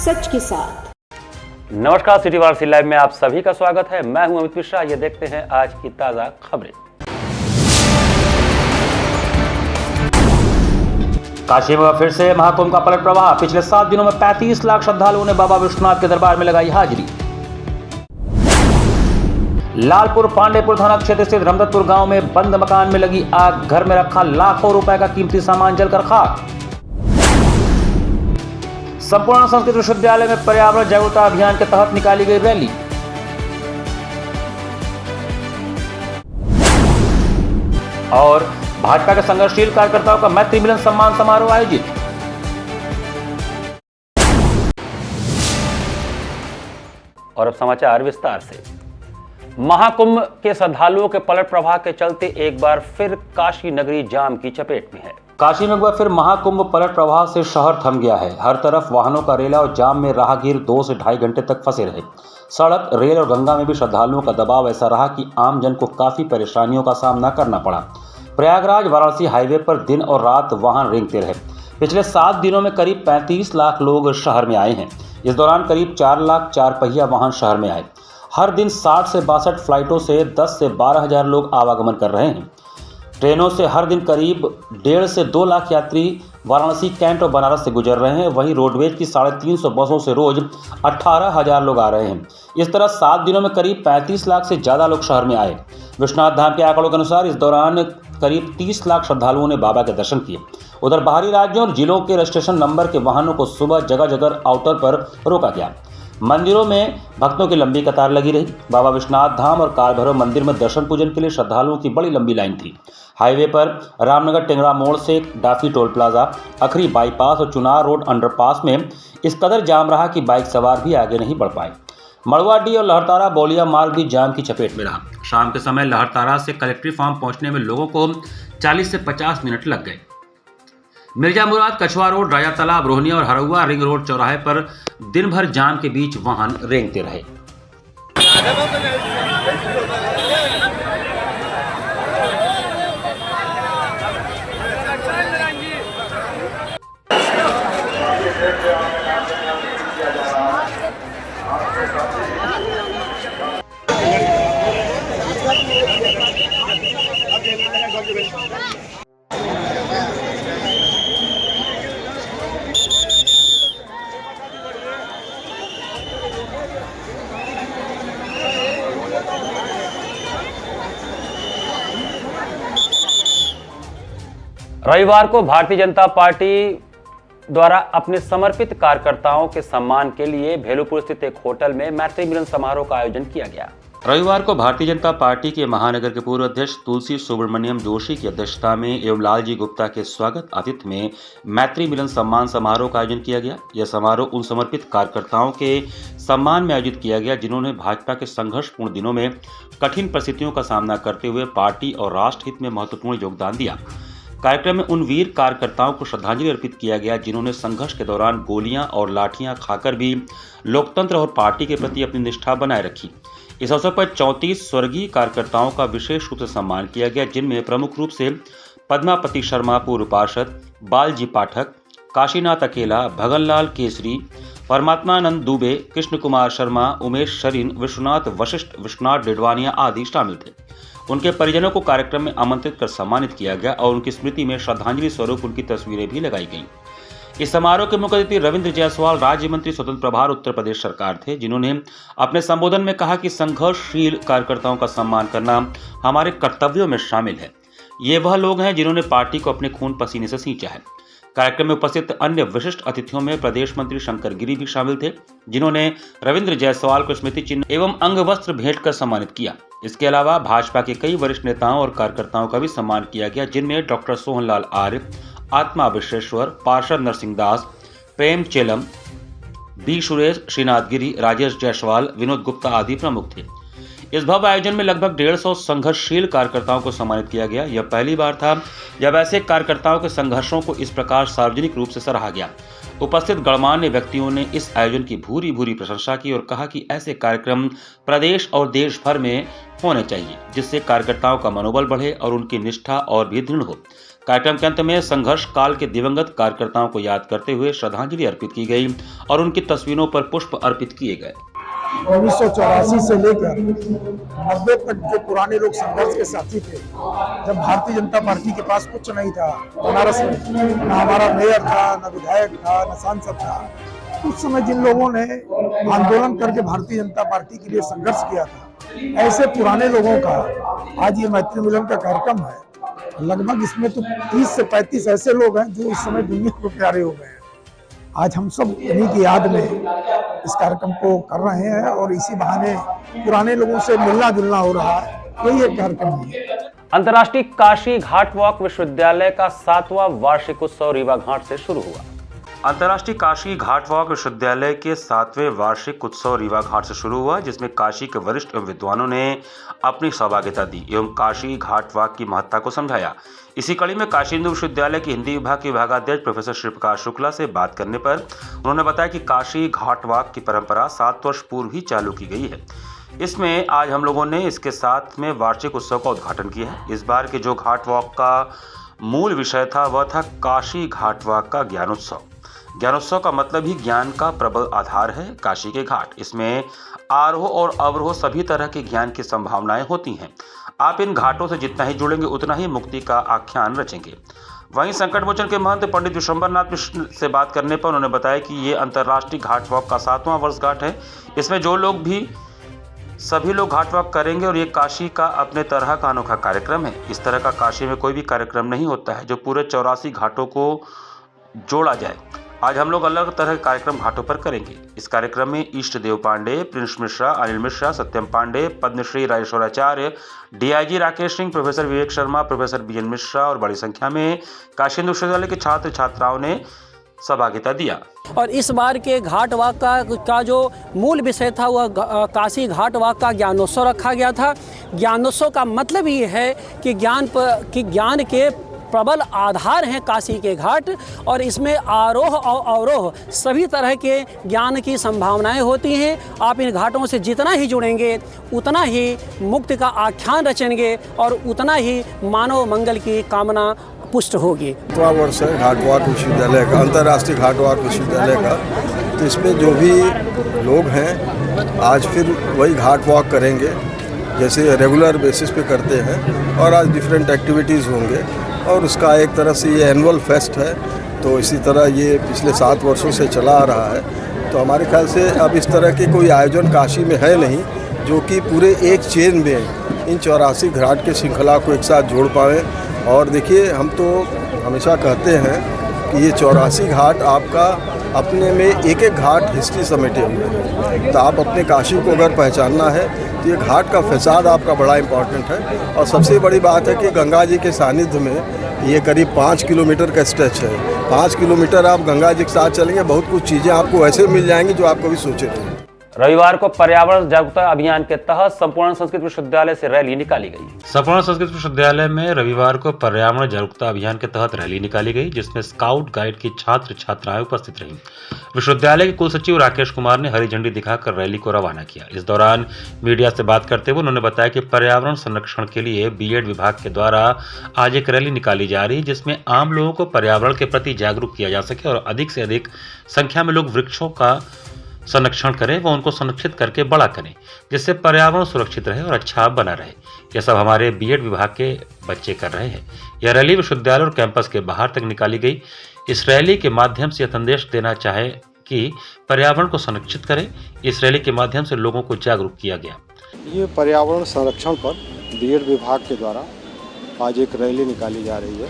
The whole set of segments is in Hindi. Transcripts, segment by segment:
सच के साथ। नमस्कार, सिटी वार्सी लाइव में आप सभी का स्वागत है। मैं हूं अमित मिश्रा। ये देखते हैं आज की ताजा खबरें। काशी में फिर से महाकुंभ का पलट प्रवाह। पिछले 7 दिनों में 35 लाख श्रद्धालुओं ने बाबा विश्वनाथ के दरबार में लगाई हाजिरी। लालपुर पांडेपुर थाना क्षेत्र स्थित रमदतपुर गांव में बंद मकान में लगी आग। घर में रखा लाखों रुपए का कीमती सामान जलकर खाक। संपूर्ण संस्कृत विश्वविद्यालय में पर्यावरण जागरूकता अभियान के तहत निकाली गई रैली। और भाजपा के संघर्षशील कार्यकर्ताओं का मैत्री मिलन सम्मान समारोह आयोजित। और अब समाचार विस्तार से। महाकुंभ के श्रद्धालुओं के पलट प्रवाह के चलते एक बार फिर काशी नगरी जाम की चपेट में है। काशी में एक बार फिर महाकुंभ पलट प्रवाह से शहर थम गया है। हर तरफ वाहनों का रेला और जाम में राहगीर 2 से ढाई घंटे तक फंसे रहे। सड़क, रेल और गंगा में भी श्रद्धालुओं का दबाव ऐसा रहा कि आम जन को काफी परेशानियों का सामना करना पड़ा। प्रयागराज वाराणसी हाईवे पर दिन और रात वाहन रेंगते रहे। पिछले 7 दिनों में करीब 35 लाख लोग शहर में आए हैं। इस दौरान करीब 4 लाख 4 पहिया वाहन शहर में आए। हर दिन 60 से 62 फ्लाइटों से 10 से 12 हजार लोग आवागमन कर रहे हैं। ट्रेनों से हर दिन करीब 1.5 से 2 लाख यात्री वाराणसी, कैंट और बनारस से गुजर रहे हैं। वहीं रोडवेज की 350 बसों से रोज 18 हजार लोग आ रहे हैं। इस तरह 7 दिनों में करीब 35 लाख से ज़्यादा लोग शहर में आए। विश्वनाथ धाम के आंकड़ों के अनुसार इस दौरान करीब 30 लाख श्रद्धालुओं ने बाबा के दर्शन किए। उधर बाहरी राज्यों और जिलों के रजिस्ट्रेशन नंबर के वाहनों को सुबह जगह जगह आउटर पर रोका गया। मंदिरों में भक्तों की लंबी कतार लगी रही। बाबा विश्वनाथ धाम और काल भैरव मंदिर में दर्शन पूजन के लिए श्रद्धालुओं की बड़ी लंबी लाइन थी। हाईवे पर रामनगर टेंगरा मोड़ से डाफी टोल प्लाजा, अखरी बाईपास और चुनार रोड अंडरपास में इस कदर जाम रहा कि बाइक सवार भी आगे नहीं बढ़ पाए। मड़वाडी और लहरतारा बौलिया मार्ग भी जाम की चपेट में रहा। शाम के समय लहरतारा से कलेक्ट्री फार्म पहुंचने में लोगों को 40 से 50 मिनट लग गए। मिर्जा मुराद, कछवा रोड, राजा तालाब, रोहनिया और हरौआ रिंग रोड चौराहे पर दिन भर जाम के बीच वाहन रेंगते रहे। रविवार को भारतीय जनता पार्टी द्वारा अपने समर्पित कार्यकर्ताओं के सम्मान के लिए भेलूपुर स्थित एक होटल में मैत्री मिलन समारोह का आयोजन किया गया। रविवार को भारतीय जनता पार्टी के महानगर के पूर्व अध्यक्ष तुलसी सुब्रमण्यम जोशी की अध्यक्षता में एवं लालजी गुप्ता के स्वागत आतिथ्य में मैत्री मिलन सम्मान समारोह का आयोजन किया गया। यह समारोह उन समर्पित कार्यकर्ताओं के सम्मान में आयोजित किया गया जिन्होंने भाजपा के संघर्षपूर्ण दिनों में कठिन परिस्थितियों का सामना करते हुए पार्टी और राष्ट्र हित में महत्वपूर्ण योगदान दिया। कार्यक्रम में उन वीर कार्यकर्ताओं को श्रद्धांजलि अर्पित किया गया जिन्होंने संघर्ष के दौरान गोलियां और लाठियां खाकर भी लोकतंत्र और पार्टी के प्रति अपनी निष्ठा बनाए रखी। इस अवसर पर 34 स्वर्गीय कार्यकर्ताओं का विशेष रूप से सम्मान किया गया, जिनमें प्रमुख रूप से पद्मापति शर्मा पूर्व पार्षद, बालजी पाठक, काशीनाथ अकेला, भगनलाल केसरी, परमात्मानंद दुबे, कृष्ण कुमार शर्मा, उमेश शरीन, विश्वनाथ वशिष्ठ, विश्वनाथ डेडवानिया आदि शामिल थे। उनके परिजनों को कार्यक्रम में आमंत्रित कर सम्मानित किया गया और उनकी स्मृति में श्रद्धांजलि स्वरूप उनकी तस्वीरें भी लगाई गईं। इस समारोह के मुख्य अतिथि रविंद्र जायसवाल, राज्य मंत्री स्वतंत्र प्रभार उत्तर प्रदेश सरकार थे, जिन्होंने अपने संबोधन में कहा कि संघर्षशील कार्यकर्ताओं का सम्मान करना हमारे कर्तव्यों में शामिल है। ये वह लोग हैं जिन्होंने पार्टी को अपने खून पसीने से सींचा है। कार्यक्रम में उपस्थित अन्य विशिष्ट अतिथियों में प्रदेश मंत्री शंकर गिरी भी शामिल थे, जिन्होंने रविंद्र जायसवाल को स्मृति चिन्ह एवं अंग वस्त्र भेंट कर सम्मानित किया। इसके अलावा भाजपा के कई वरिष्ठ नेताओं और कार्यकर्ताओं का भी सम्मान किया गया, जिनमें डॉक्टर सोहनलाल आर्य, आत्मा विश्वेश्वर, पार्षद नरसिंह दास, प्रेम चेलम, बी सुरेश, श्रीनाथ गिरी, राजेश जायसवाल, विनोद गुप्ता आदि प्रमुख थे। इस भव्य आयोजन में लगभग 150 संघर्षशील कार्यकर्ताओं को सम्मानित किया गया। यह पहली बार था जब ऐसे कार्यकर्ताओं के संघर्षों को इस प्रकार सार्वजनिक रूप से सराहा गया। उपस्थित गणमान्य व्यक्तियों ने इस आयोजन की भूरी भूरी प्रशंसा की और कहा कि ऐसे कार्यक्रम प्रदेश और देश भर में होने चाहिए, जिससे कार्यकर्ताओं का मनोबल बढ़े और उनकी निष्ठा और भी दृढ़ हो। कार्यक्रम के अंत में संघर्ष काल के दिवंगत कार्यकर्ताओं को याद करते हुए श्रद्धांजलि अर्पित की गई और उनकी तस्वीरों पर पुष्प अर्पित किए गए। 1984 से लेकर 90 तक जो पुराने लोग संघर्ष के साथी थे, जब भारतीय जनता पार्टी के पास कुछ नहीं था बनारस में, न हमारा मेयर था, न विधायक था, न सांसद था, उस समय जिन लोगों ने आंदोलन करके भारतीय जनता पार्टी के लिए संघर्ष किया था, ऐसे पुराने लोगों का आज ये मैत्री मिलन का कार्यक्रम है। लगभग इसमें तो 30 से 35 ऐसे लोग हैं जो इस समय दुनिया को प्यारे हो गए हैं। आज हम सब इन्हीं की याद में इस कार्यक्रम को कर रहे हैं और इसी बहाने पुराने लोगों से मिलना जुलना हो रहा है। यही एक कार्यक्रम है। अंतर्राष्ट्रीय काशी घाट वॉक विश्वविद्यालय का 7वां वार्षिक उत्सव रीवा घाट से शुरू हुआ। अंतर्राष्ट्रीय काशी घाट वॉक विश्वविद्यालय के 7वें वार्षिक उत्सव रीवा घाट से शुरू हुआ, जिसमें काशी के वरिष्ठ एवं विद्वानों ने अपनी सहभागिता दी एवं काशी घाट वॉक की महत्ता को समझाया। इसी कड़ी में काशी हिंदू विश्वविद्यालय के हिंदी विभाग के विभागाध्यक्ष प्रोफेसर श्री प्रकाश शुक्ला से बात करने पर उन्होंने बताया कि काशी घाट वॉक की परंपरा 7 वर्ष पूर्व ही चालू की गई है। इसमें आज हम लोगों ने इसके 7वें वार्षिक उत्सव का उद्घाटन किया है। इस बार के जो घाट वॉक का मूल विषय था वह था काशी घाट वॉक का ज्ञानोत्सव। ज्ञानोत्सव का मतलब ही ज्ञान का प्रबल आधार है काशी के घाट। इसमें आरोह और अवरोह सभी तरह के ज्ञान की संभावनाएं होती हैं। आप इन घाटों से जितना ही जुड़ेंगे उतना ही मुक्ति का आख्यान रचेंगे। वहीं संकट मोचन के महंत पंडित विश्वंबरनाथ मिश्र से बात करने पर उन्होंने बताया कि ये अंतर्राष्ट्रीय घाट वॉक का 7वां वर्षगांठ है। इसमें जो लोग भी सभी लोग घाट वॉक करेंगे और ये काशी का अपने तरह का अनोखा कार्यक्रम है। इस तरह का काशी में कोई भी कार्यक्रम नहीं होता है जो पूरे 84 घाटों को जोड़ा जाए। आज हम लोग अलग तरह के कार्यक्रम घाटों पर करेंगे। इस कार्यक्रम में इष्ट देव पांडे, प्रिंस मिश्रा, अनिल मिश्रा, सत्यम Pandey, Padmashri Rajeshwaracharya, DIG Rakesh Singh, professor Vivek Sharma, professor BN Mishra और बड़ी संख्या में काशी हिंदू विश्वविद्यालय के छात्र छात्राओं ने सहभागिता दिया। और इस बार के घाट वॉक का जो मूल विषय था वह काशी घाट वॉक का ज्ञानोत्सव रखा गया था। ज्ञानोत्सव का मतलब ये है कि ज्ञान के प्रबल आधार हैं काशी के घाट, और इसमें आरोह और अवरोह सभी तरह के ज्ञान की संभावनाएं होती हैं। आप इन घाटों से जितना ही जुड़ेंगे उतना ही मुक्ति का आख्यान रचेंगे और उतना ही मानव मंगल की कामना पुष्ट होगी। 7वां वर्ष है घाट वॉक विश्वविद्यालय का, अंतर्राष्ट्रीय घाट वॉक विश्वविद्यालय का। तो इसमें जो भी लोग हैं आज फिर वही घाट वॉक करेंगे जैसे रेगुलर बेसिस पे करते हैं, और आज डिफरेंट एक्टिविटीज़ होंगे और उसका एक तरह से ये एनुअल फेस्ट है। तो इसी तरह ये पिछले 7 वर्षों से चला आ रहा है। तो हमारे ख्याल से अब इस तरह के कोई आयोजन काशी में है नहीं जो कि पूरे एक चेन में इन 84 घाट के श्रृंखला को एक साथ जोड़ पाएँ। और देखिए, हम तो हमेशा कहते हैं कि ये 84 घाट आपका अपने में एक एक घाट हिस्ट्री समेटे हुए हैं। तो आप अपने काशी को अगर पहचानना है तो ये घाट का फसाद आपका बड़ा इम्पॉर्टेंट है। और सबसे बड़ी बात है कि गंगा जी के सानिध्य में ये करीब 5 किलोमीटर का स्ट्रेच है। 5 किलोमीटर आप गंगा जी के साथ चलेंगे, बहुत कुछ चीज़ें आपको ऐसे मिल जाएंगी जो आप कभी सोचे थे। रविवार को पर्यावरण जागरूकता अभियान के तहत संपूर्ण संस्कृत विश्वविद्यालय से रैली निकाली गई। संपूर्ण संस्कृत विश्वविद्यालय में रविवार को पर्यावरण जागरूकता अभियान के तहत रैली निकाली गई, जिसमें स्काउट गाइड की छात्र छात्राएं उपस्थित रहीं। विश्वविद्यालय के कुलसचिव राकेश कुमार ने हरी झंडी दिखाकर रैली को रवाना किया। इस दौरान मीडिया से बात करते हुए उन्होंने बताया कि पर्यावरण संरक्षण के लिए बीएड विभाग के द्वारा आज एक रैली निकाली जा रही है, जिसमें आम लोगों को पर्यावरण के प्रति जागरूक किया जा सके और अधिक से अधिक संख्या में लोग वृक्षों का संरक्षण करें व उनको संरक्षित करके बड़ा करें, जिससे पर्यावरण सुरक्षित रहे और अच्छा बना रहे। यह सब हमारे बीएड विभाग के बच्चे कर रहे हैं। यह रैली विश्वविद्यालय और कैंपस के बाहर तक निकाली गई। इस रैली के माध्यम से यह संदेश देना चाहे कि पर्यावरण को संरक्षित करें। इस रैली के माध्यम से लोगों को जागरूक किया गया। ये पर्यावरण संरक्षण पर बीएड विभाग के द्वारा आज एक रैली निकाली जा रही है,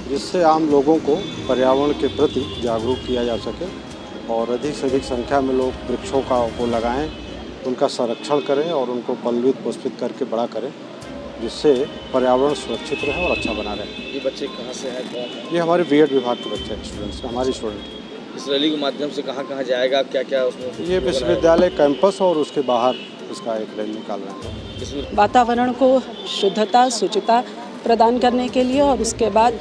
जिससे आम लोगों को पर्यावरण के प्रति जागरूक किया जा सके और अधिक से अधिक संख्या में लोग वृक्षों को लगाएं, उनका संरक्षण करें और उनको पल्लवित पुष्पित करके बड़ा करें, जिससे पर्यावरण सुरक्षित रहे और अच्छा बना रहे। ये बच्चे कहाँ से हैं, कौन है? ये हमारे बीएड विभाग के बच्चे हैं, स्टूडेंट्स, हमारे स्टूडेंट। इस रैली के माध्यम से कहाँ कहाँ जाएगा, क्या क्या उसमें? ये विश्वविद्यालय कैंपस और उसके बाहर इसका एक रैली निकाल रहे हैं। वातावरण को शुद्धता, शुचिता प्रदान करने के लिए और उसके बाद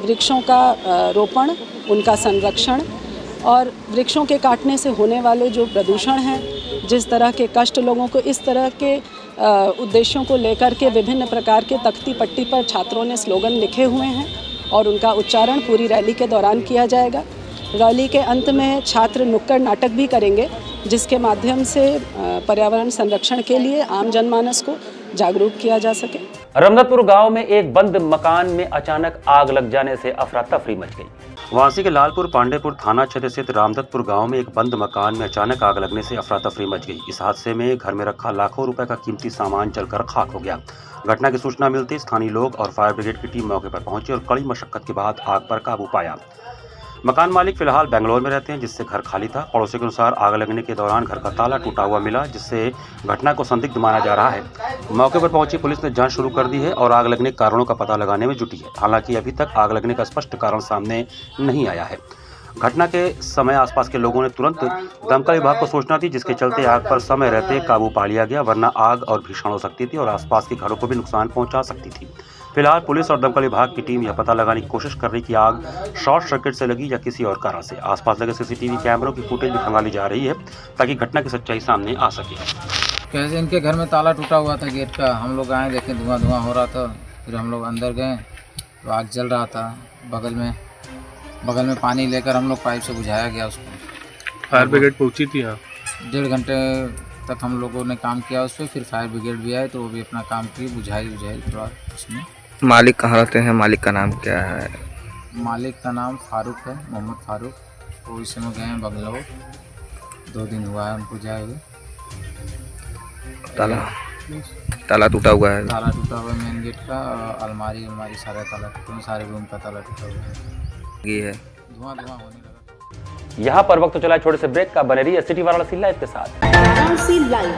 वृक्षों का रोपण, उनका संरक्षण और वृक्षों के काटने से होने वाले जो प्रदूषण हैं, जिस तरह के कष्ट लोगों को, इस तरह के उद्देश्यों को लेकर के विभिन्न प्रकार के तख्ती पट्टी पर छात्रों ने स्लोगन लिखे हुए हैं और उनका उच्चारण पूरी रैली के दौरान किया जाएगा। रैली के अंत में छात्र नुक्कड़ नाटक भी करेंगे, जिसके माध्यम से पर्यावरण संरक्षण के लिए आम जनमानस को जागरूक किया जा सके। रमदतपुर गांव में एक बंद मकान में अचानक आग लग जाने से अफरा तफरी मच गई। वासी के लालपुर पांडेपुर थाना क्षेत्र स्थित रामदत्तपुर गांव में एक बंद मकान में अचानक आग लगने से अफरा तफरी मच गई। इस हादसे में घर में रखा लाखों रुपए का कीमती सामान जलकर खाक हो गया। घटना की सूचना मिलते स्थानीय लोग और फायर ब्रिगेड की टीम मौके पर पहुंची और कड़ी मशक्कत के बाद आग पर काबू पाया। मकान मालिक फिलहाल बेंगलोर में रहते हैं, जिससे घर खाली था। पड़ोसियों के अनुसार आग लगने के दौरान घर का ताला टूटा हुआ मिला, जिससे घटना को संदिग्ध माना जा रहा है। मौके पर पहुंची पुलिस ने जांच शुरू कर दी है और आग लगने के कारणों का पता लगाने में जुटी है। हालांकि अभी तक आग लगने का स्पष्ट कारण सामने नहीं आया है। घटना के समय आसपास के लोगों ने तुरंत दमकल विभाग को सूचना दी, जिसके चलते आग पर समय रहते काबू पा लिया गया, वरना आग और भीषण हो सकती थी और आसपास के घरों को भी नुकसान पहुंचा सकती थी। फिलहाल पुलिस और दमकल विभाग की टीम यह पता लगाने की कोशिश कर रही कि आग शॉर्ट सर्किट से लगी या किसी और कारण से। आसपास लगे सीसीटीवी कैमरों की फुटेज भी खंगाली जा रही है ताकि घटना की सच्चाई सामने आ सके। कैसे इनके घर में ताला टूटा हुआ था गेट का, हम लोग आए देखें धुआं धुआं हो रहा था। फिर हम लोग अंदर गए तो आग जल रहा था। बगल में पानी लेकर हम लोग पाइप से बुझाया गया उसको। फायर ब्रिगेड पहुंची थी यहाँ? 1.5 घंटे तक हम लोगों ने काम किया उस पर। फिर फायर ब्रिगेड भी आए तो वो भी अपना काम की बुझाई थोड़ा उसमें। मालिक कहाँ रहते हैं? मालिक का नाम क्या है? मालिक का नाम फारूक है, मोहम्मद फारूक। वो इस समय गए हैं बंगलौर, 2 दिन हुआ है उनको जाए हुए। ताला टूटा हुआ है? ताला टूटा हुआ है मेन गेट का, अलमारी सारे ताला टूटे हैं, सारे रूम का ताला टूटा हुआ है। ये है धुआं होने लगा। यहाँ पर वक्त तो चला छोटे से ब्रेक का। बने रहिए सिटी वाराणसी लाइव के साथ। वाराणसी लाइव,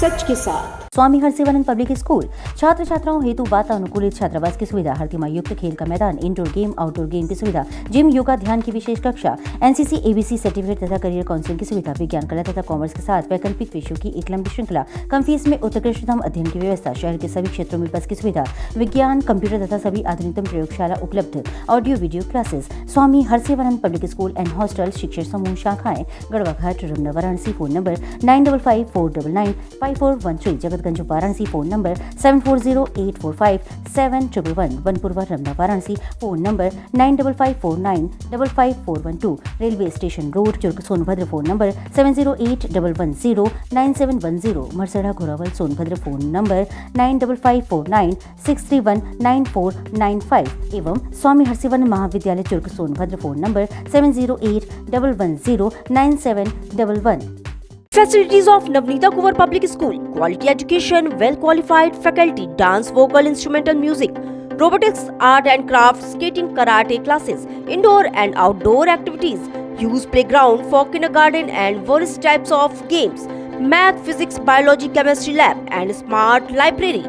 सच के साथ। स्वामी हरसिवानंद पब्लिक स्कूल छात्र छात्राओं हेतु वातानुकूलित छात्रावास की सुविधा, हर युक्त खेल का मैदान, इंडोर गेम आउटडोर गेम की सुविधा, जिम, योगा, ध्यान की विशेष कक्षा, एनसीसी एबीसी सर्टिफिकेट तथा करियर काउंसलिंग की सुविधा, विज्ञान कला तथा कॉमर्स के साथ वैकल्पिक विषयों की एक लंबी श्रृंखला, कम फीस में उत्कृष्टतम अध्ययन की व्यवस्था, शहर के सभी क्षेत्रों में बस की सुविधा, विज्ञान, कंप्यूटर तथा सभी आधुनिकतम प्रयोगशाला उपलब्ध, audio video classes. Swami Harsivanand public school and hostel, शिक्षण समूह, शाखाएं Garhwa Ghat, Ramna, Varanasi. Phone number 9554995413, Jagatganj Varanasi. Phone number 7408457111, Vanpurwa, Ramna, Varanasi. Phone number 9554955412, railway station road, Churk, Sonbhadra. Phone number 7081109710, Marsara, Ghorawal, Sonbhadra. Phone number 954963199495 एवं स्वामी हरसिवानंद महाविद्यालय, Churk, Sonbhadra. Phone number 7081109711। Facilities of Navneeta Kuvar Public School: quality education, well-qualified faculty, dance, vocal, instrumental music, robotics, art and craft, skating, karate classes, indoor and outdoor activities, use playground for kindergarten and various types of games, math, physics, biology, chemistry lab and smart library,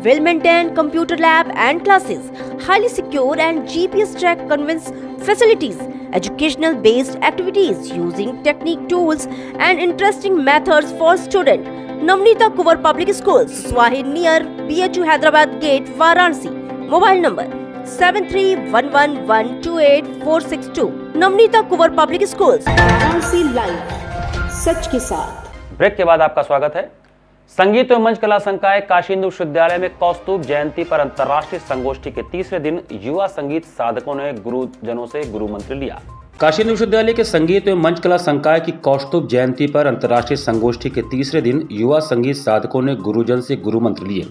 well-maintained computer lab and classes, highly secure and GPS track conveyance facilities, educational based activities using technique tools and interesting methods for student. Navneeta Kuvar Public Schools, Swahi near BHU Hyderabad Gate, Varanasi. Mobile number 7311128462. Navneeta Kuvar Public Schools. Varanasi live, सच के साथ। ब्रेक के बाद आपका स्वागत है। संगीत एवं मंच कला संकाय काशी हिंदू विश्वविद्यालय में कौस्तुभ जयंती पर अंतर्राष्ट्रीय संगोष्ठी के तीसरे दिन युवा संगीत साधकों ने गुरुजनों से गुरु मंत्र लिया। काशी हिंदू विश्वविद्यालय के संगीत एवं मंच कला संकाय की कौस्तुभ जयंती पर अंतर्राष्ट्रीय संगोष्ठी के तीसरे दिन युवा संगीत साधकों ने गुरुजन से गुरु मंत्र लिए।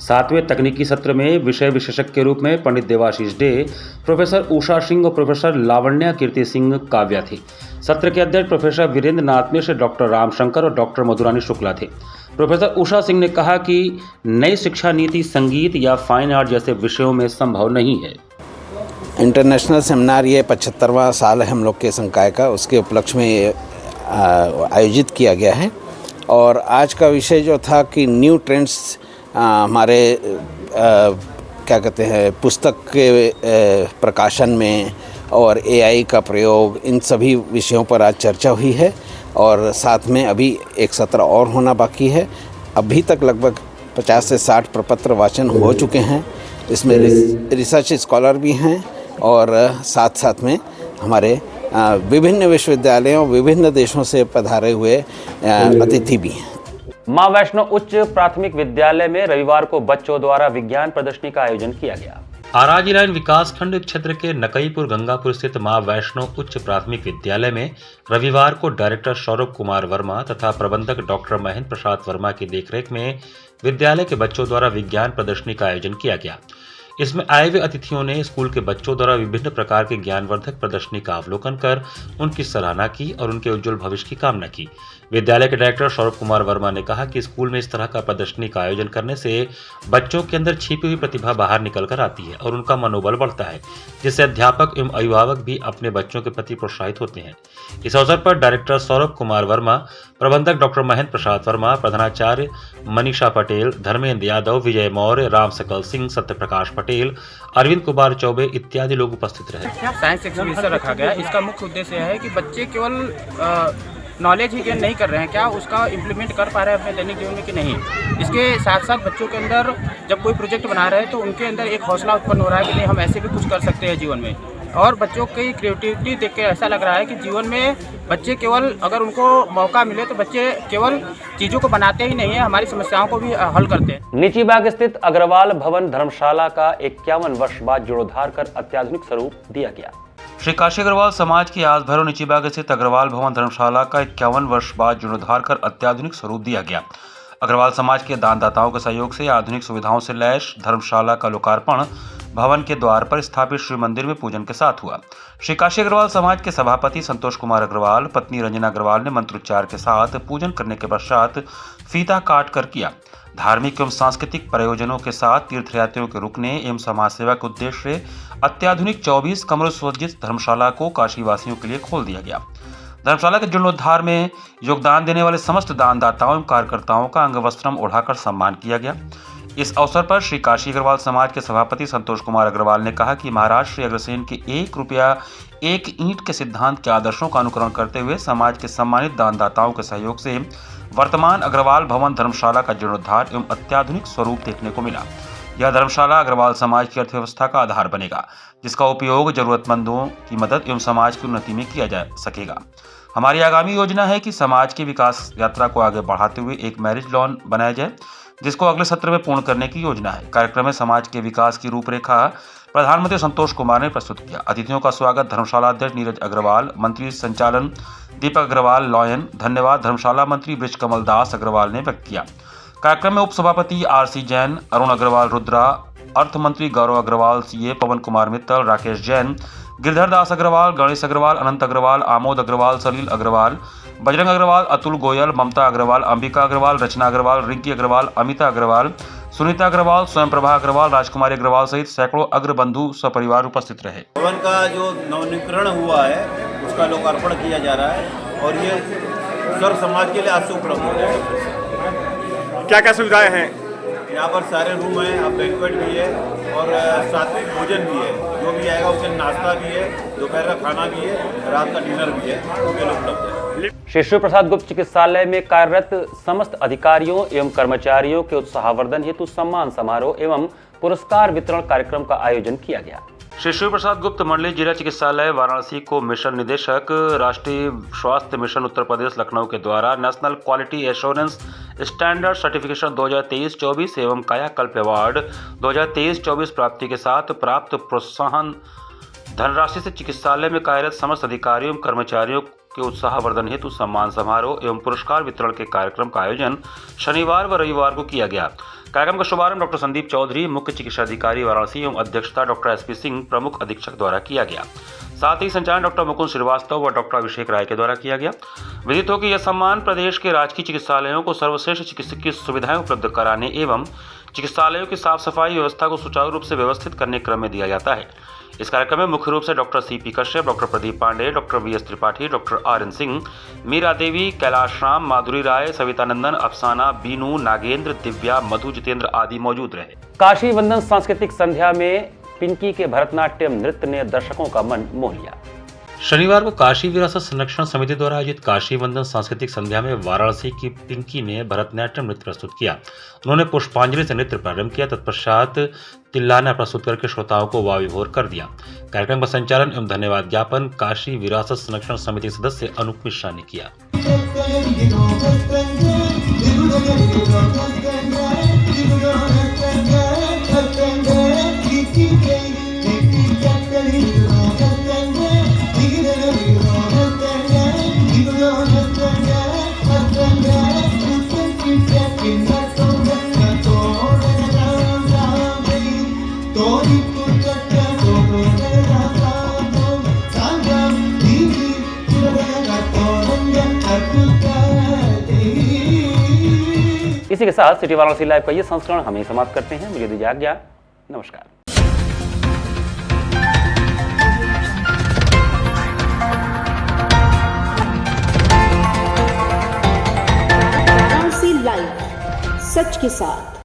7वें तकनीकी सत्र में विषय विशेषज्ञ के रूप में पंडित देवाशीष डे, प्रोफेसर उषा सिंह और प्रोफेसर लावण्या कीर्ति सिंह काव्या थी। सत्र के अध्यक्ष प्रोफेसर वीरेंद्र नाथ मिश्र, डॉक्टर रामशंकर और डॉक्टर मधुरानी शुक्ला थे। प्रोफेसर उषा सिंह ने कहा कि नई शिक्षा नीति संगीत या फाइन आर्ट जैसे विषयों में संभव नहीं है। इंटरनेशनल सेमिनार ये 75वां साल है हम लोग के संकाय का, उसके उपलक्ष्य में आयोजित किया गया है। और आज का विषय जो था कि न्यू ट्रेंड्स हमारे क्या कहते हैं पुस्तक के प्रकाशन में और एआई का प्रयोग, इन सभी विषयों पर आज चर्चा हुई है। और साथ में अभी एक सत्र और होना बाकी है। अभी तक लगभग 50 से 60 प्रपत्र वाचन हो चुके हैं। इसमें रिसर्च स्कॉलर भी हैं और साथ साथ में हमारे विभिन्न विश्वविद्यालयों, विभिन्न देशों से पधारे हुए अतिथि भी हैं। मां वैष्णो उच्च प्राथमिक विद्यालय में रविवार को बच्चों द्वारा विज्ञान प्रदर्शनी का आयोजन किया गया। आराजी लाइन विकासखंड क्षेत्र के नकईपुर गंगापुर स्थित मां वैष्णो उच्च प्राथमिक विद्यालय में रविवार को डायरेक्टर सौरभ कुमार वर्मा तथा प्रबंधक डॉक्टर महेंद्र प्रसाद वर्मा की देखरेख में विद्यालय के बच्चों द्वारा विज्ञान प्रदर्शनी का आयोजन किया गया। इसमें आए हुए अतिथियों ने स्कूल के बच्चों द्वारा विभिन्न प्रकार के ज्ञानवर्धक प्रदर्शनी का अवलोकन कर उनकी सराहना की और उनके उज्जवल भविष्य की कामना की। विद्यालय के डायरेक्टर सौरभ कुमार वर्मा ने कहा कि स्कूल में इस तरह का प्रदर्शनी का आयोजन करने से बच्चों के अंदर छिपी हुई प्रतिभा बाहर निकल कर आती है और उनका मनोबल बढ़ता है, जिससे अध्यापक एवं अभिभावक भी अपने बच्चों के प्रति प्रोत्साहित होते हैं। इस अवसर पर डायरेक्टर सौरभ कुमार वर्मा, प्रबंधक डॉक्टर महेंद्र प्रसाद वर्मा, प्रधानाचार्य मनीषा पटेल, धर्मेंद्र यादव, विजय मौर्य, राम सकल सिंह, सत्यप्रकाश पटेल, अरविंद कुमार चौबे इत्यादि लोग उपस्थित रहे। साइंस एग्जीबिशन रखा गया। इसका मुख्य उद्देश्य है कि बच्चे केवल नॉलेज ही गेन नहीं कर रहे हैं, क्या उसका इम्प्लीमेंट कर पा रहे हैं अपने दैनिक जीवन में कि नहीं। इसके साथ साथ बच्चों के अंदर जब कोई प्रोजेक्ट बना रहे हैं तो उनके अंदर एक हौसला उत्पन्न हो रहा है कि नहीं, हम ऐसे भी कुछ कर सकते हैं जीवन में। और बच्चों की क्रिएटिविटी देख के ऐसा लग रहा है कि जीवन में बच्चे केवल अगर उनको मौका मिले तो बच्चे केवल चीज़ों को बनाते ही नहीं है, हमारी समस्याओं को भी हल करते हैं। नीची बाग स्थित अग्रवाल भवन धर्मशाला का 51 वर्ष बाद जीर्णोद्धार कर अत्याधुनिक स्वरूप दिया गया। श्री काशी अग्रवाल समाज की आज भैरव नीची बाग स्थित अग्रवाल भवन धर्मशाला का 51 वर्ष बाद जीर्णोद्धार कर अत्याधुनिक स्वरूप दिया गया। अग्रवाल समाज के दानदाताओं के सहयोग से आधुनिक सुविधाओं से लैस धर्मशाला का लोकार्पण भवन के द्वार पर स्थापित शिव मंदिर में पूजन के साथ हुआ। श्री काशी अग्रवाल समाज के सभापति संतोष कुमार अग्रवाल, पत्नी रंजना अग्रवाल ने मंत्रोच्चार के साथ पूजन करने के पश्चात फीता काट कर किया। धार्मिक एवं सांस्कृतिक प्रयोजनों के साथ तीर्थयात्रियों के रुकने एवं समाज सेवा के उद्देश्य से अत्याधुनिक 24 कमरों सुसज्जित धर्मशाला को काशीवासियों के लिए खोल दिया गया। धर्मशाला के जीर्णोद्धार में योगदान देने वाले समस्त दानदाताओं एवं कार्यकर्ताओं का अंग वस्त्रम ओढ़ाकर सम्मान किया गया। इस अवसर पर श्री काशी अग्रवाल समाज के सभापति संतोष कुमार अग्रवाल ने कहा कि महाराज श्री अग्रसेन के 1 रुपया 1 ईंट के सिद्धांत के आदर्शों का अनुकरण करते हुए समाज के सम्मानित दानदाताओं के सहयोग से वर्तमान अग्रवाल भवन धर्मशाला का जीर्णोद्धार एवं अत्याधुनिक स्वरूप देखने को मिला। यह धर्मशाला अग्रवाल समाज की अर्थव्यवस्था का आधार बनेगा, जिसका उपयोग जरूरतमंदों की मदद एवं समाज की उन्नति में किया जा सकेगा। हमारी आगामी योजना है कि समाज की विकास यात्रा को आगे बढ़ाते हुए एक मैरिज लॉन बनाया जाए, जिसको अगले सत्र में पूर्ण करने की योजना है। कार्यक्रम में समाज के विकास की रूपरेखा प्रधानमंत्री संतोष कुमार ने प्रस्तुत किया। अतिथियों का स्वागत धर्मशाला अध्यक्ष नीरज अग्रवाल, मंत्री संचालन दीपक अग्रवाल लॉयन, धन्यवाद धर्मशाला मंत्री ब्रिज कमल दास अग्रवाल ने व्यक्त किया। कार्यक्रम में उप सभापति आरसी जैन, अरुण अग्रवाल रुद्रा, अर्थ मंत्री गौरव अग्रवाल, सीए पवन कुमार मित्तल, राकेश जैन, गिरधर दास अग्रवाल, गणेश अग्रवाल, अनंत अग्रवाल, आमोद अग्रवाल, सलील अग्रवाल, बजरंग अग्रवाल, अतुल गोयल, ममता अग्रवाल, अंबिका अग्रवाल, रचना अग्रवाल, रिंकी अग्रवाल, अमिता अग्रवाल, सुनीता अग्रवाल, स्वयं प्रभा अग्रवाल, राजकुमारी अग्रवाल सहित सैकड़ों अग्रबंधु सपरिवार उपस्थित रहे। भवन का जो नवनीकरण हुआ है उसका लोकार्पण किया जा रहा है और ये सर्व समाज के लिए आज से उपलब्ध हो जाएगा। क्या क्या सुविधाएं हैं यहाँ पर? सारे रूम हैं, अब बैंक्वेट भी है और सात्विक भोजन भी है। जो भी आएगा उसे नाश्ता भी है, दोपहर का खाना भी है, रात का डिनर भी है, वो भी उपलब्ध है। श्री शिव प्रसाद गुप्त चिकित्सालय में कार्यरत समस्त अधिकारियों एवं कर्मचारियों के उत्साहवर्धन हेतु सम्मान समारोह एवं पुरस्कार वितरण कार्यक्रम का आयोजन किया गया। श्री शिव प्रसाद गुप्त मंडलीय जिला चिकित्सालय वाराणसी को मिशन निदेशक राष्ट्रीय स्वास्थ्य मिशन उत्तर प्रदेश लखनऊ के द्वारा national quality assurance standard certification 2023-24 एवं कायाकल्प अवार्ड 2023-24 प्राप्ति के साथ प्राप्त प्रोत्साहन धनराशि से चिकित्सालय में कार्यरत समस्त अधिकारियों एवं कर्मचारियों के उत्साहवर्धन हेतु सम्मान समारोह एवं पुरस्कार वितरण के कार्यक्रम का आयोजन शनिवार व रविवार को किया गया। कार्यक्रम का शुभारंभ डॉक्टर संदीप चौधरी, मुख्य चिकित्सा अधिकारी वाराणसी एवं अध्यक्षता डॉक्टर एसपी सिंह, प्रमुख अधीक्षक द्वारा किया गया। साथ ही संचालन डॉक्टर मुकुंद श्रीवास्तव व डॉक्टर अभिषेक राय के द्वारा किया गया। विदित हो कि यह सम्मान प्रदेश के राजकीय चिकित्सालयों को सर्वश्रेष्ठ चिकित्सकीय सुविधाएं उपलब्ध कराने एवं चिकित्सालयों की साफ सफाई व्यवस्था को सुचारू रूप से व्यवस्थित करने के क्रम में दिया जाता है। इस कार्यक्रम में मुख्य रूप से doctor CP Kashyap, doctor Pradeep Pandey, doctor VS Tripathi, doctor RN Singh, Meera Devi, Kailash Ram, Madhuri Rai, Savita Nandan, Afsana, Binu, Nagendra, Divya, मधु, जितेंद्र आदि मौजूद रहे। काशी वंदन सांस्कृतिक संध्या में पिंकी के भरतनाट्यम नृत्य ने दर्शकों का मन मोह लिया। शनिवार को काशी विरासत संरक्षण समिति द्वारा आयोजित काशी वंदन सांस्कृतिक संध्या में वाराणसी की पिंकी ने भरतनाट्यम नृत्य प्रस्तुत किया। उन्होंने पुष्पांजलि से नृत्य प्रारंभ किया, तत्पश्चात तिल्लाना प्रस्तुत करके श्रोताओं को वाविभोर कर दिया। कार्यक्रम का संचालन एवं धन्यवाद ज्ञापन काशी विरासत संरक्षण समिति सदस्य अनूप मिश्रा ने किया। इसी के साथ सिटी वाराणसी लाइव का ये संस्करण हम ही समाप्त करते हैं। मुझे दीजिए आज्ञा, नमस्कार। वाराणसी लाइव, सच के साथ।